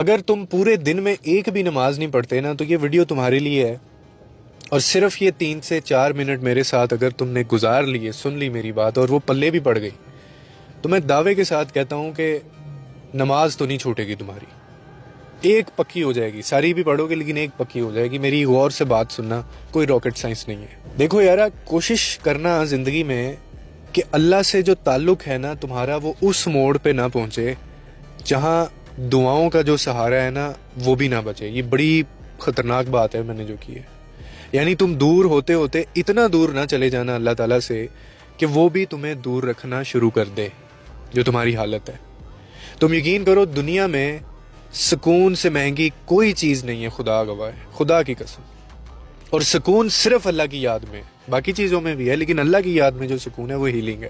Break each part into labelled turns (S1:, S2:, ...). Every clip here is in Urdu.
S1: اگر تم پورے دن میں ایک بھی نماز نہیں پڑھتے نا تو یہ ویڈیو تمہارے لیے ہے. اور صرف یہ 3 سے 4 منٹ میرے ساتھ اگر تم نے گزار لیے، سن لی میری بات اور وہ پلے بھی پڑ گئی، تو میں دعوے کے ساتھ کہتا ہوں کہ نماز تو نہیں چھوٹے گی تمہاری. ایک پکی ہو جائے گی، ساری بھی پڑھو گے لیکن ایک پکی ہو جائے گی. میری غور سے بات سننا، کوئی راکٹ سائنس نہیں ہے. دیکھو یارا، کوشش کرنا زندگی میں کہ اللہ سے جو تعلق ہے نا تمہارا، وہ اس موڑ پہ نہ پہنچے جہاں دعاؤں کا جو سہارا ہے نا وہ بھی نہ بچے. یہ بڑی خطرناک بات ہے میں نے جو کی ہے. یعنی تم دور ہوتے ہوتے اتنا دور نہ چلے جانا اللہ تعالیٰ سے کہ وہ بھی تمہیں دور رکھنا شروع کر دے جو تمہاری حالت ہے. تم یقین کرو، دنیا میں سکون سے مہنگی کوئی چیز نہیں ہے، خدا گواہ ہے، خدا کی قسم. اور سکون صرف اللہ کی یاد میں، باقی چیزوں میں بھی ہے لیکن اللہ کی یاد میں جو سکون ہے وہ ہیلنگ ہے.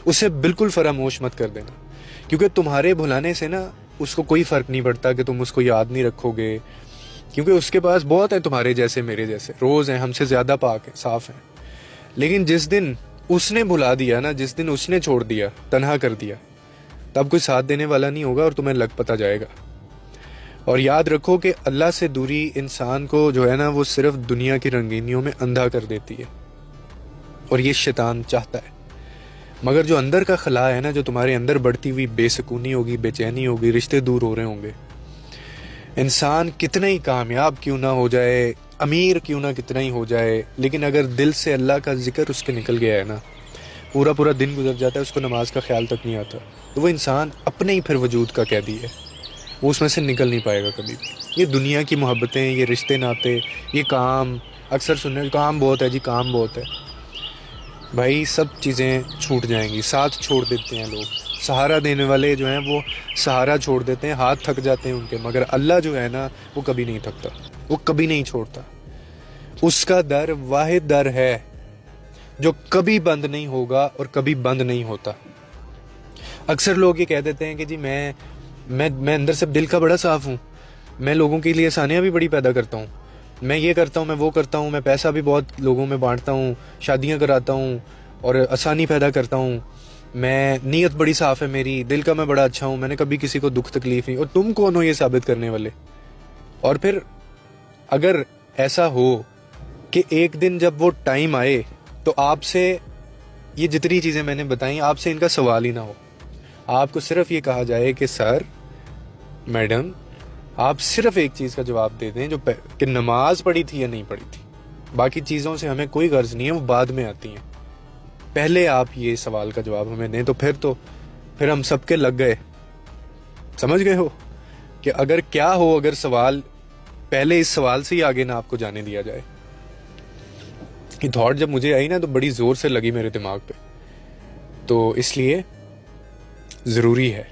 S1: اسے بالکل فراموش مت کر دینا، کیونکہ تمہارے بھلانے سے نا اس کو کوئی فرق نہیں پڑتا کہ تم اس کو یاد نہیں رکھو گے، کیونکہ اس کے پاس بہت ہیں تمہارے جیسے، میرے جیسے، روز ہیں، ہم سے زیادہ پاک ہیں، صاف ہیں. لیکن جس دن اس نے بھلا دیا نا، جس دن اس نے چھوڑ دیا، تنہا کر دیا، تب کوئی ساتھ دینے والا نہیں ہوگا اور تمہیں لگ پتہ جائے گا. اور یاد رکھو کہ اللہ سے دوری انسان کو جو ہے نا وہ صرف دنیا کی رنگینیوں میں اندھا کر دیتی ہے، اور یہ شیطان چاہتا ہے. مگر جو اندر کا خلا ہے نا، جو تمہارے اندر بڑھتی ہوئی بے سکونی ہوگی، بے چینی ہوگی، رشتے دور ہو رہے ہوں گے، انسان کتنا ہی کامیاب کیوں نہ ہو جائے، امیر کیوں نہ کتنا ہی ہو جائے، لیکن اگر دل سے اللہ کا ذکر اس کے نکل گیا ہے نا، پورا پورا دن گزر جاتا ہے، اس کو نماز کا خیال تک نہیں آتا، تو وہ انسان اپنے ہی پھر وجود کا قیدی ہے، وہ اس میں سے نکل نہیں پائے گا کبھی بھی. یہ دنیا کی محبتیں، یہ رشتے ناتے، یہ کام، اکثر سننے کام بہت ہے جی، کام بہت ہے. بھائی سب چیزیں چھوٹ جائیں گی، ساتھ چھوڑ دیتے ہیں لوگ، سہارا دینے والے جو ہیں وہ سہارا چھوڑ دیتے ہیں، ہاتھ تھک جاتے ہیں ان کے، مگر اللہ جو ہے نا وہ کبھی نہیں تھکتا، وہ کبھی نہیں چھوڑتا. اس کا در واحد در ہے جو کبھی بند نہیں ہوگا اور کبھی بند نہیں ہوتا. اکثر لوگ یہ کہہ دیتے ہیں کہ جی میں اندر سے دل کا بڑا صاف ہوں، میں لوگوں کے لیے آسانیاں بھی بڑی پیدا کرتا ہوں، میں یہ کرتا ہوں، میں وہ کرتا ہوں، میں پیسہ بھی بہت لوگوں میں بانٹتا ہوں، شادیاں کراتا ہوں اور آسانی پیدا کرتا ہوں، میں نیت بڑی صاف ہے میری، دل کا میں بڑا اچھا ہوں، میں نے کبھی کسی کو دکھ تکلیف نہیں. اور تم کون ہو یہ ثابت کرنے والے؟ اور پھر اگر ایسا ہو کہ ایک دن جب وہ ٹائم آئے تو آپ سے یہ جتنی چیزیں میں نے بتائیں، آپ سے ان کا سوال ہی نہ ہو، آپ کو صرف یہ کہا جائے کہ سر، میڈم، آپ صرف ایک چیز کا جواب دے دیں جو کہ نماز پڑھی تھی یا نہیں پڑھی تھی. باقی چیزوں سے ہمیں کوئی غرض نہیں ہے، وہ بعد میں آتی ہیں. پہلے آپ یہ سوال کا جواب ہمیں دیں، تو پھر ہم سب کے لگ گئے. سمجھ گئے ہو کہ اگر کیا ہو، اگر سوال پہلے اس سوال سے ہی آگے نہ آپ کو جانے دیا جائے. یہ تھاٹ جب مجھے آئی نا تو بڑی زور سے لگی میرے دماغ پہ، تو اس لیے ضروری ہے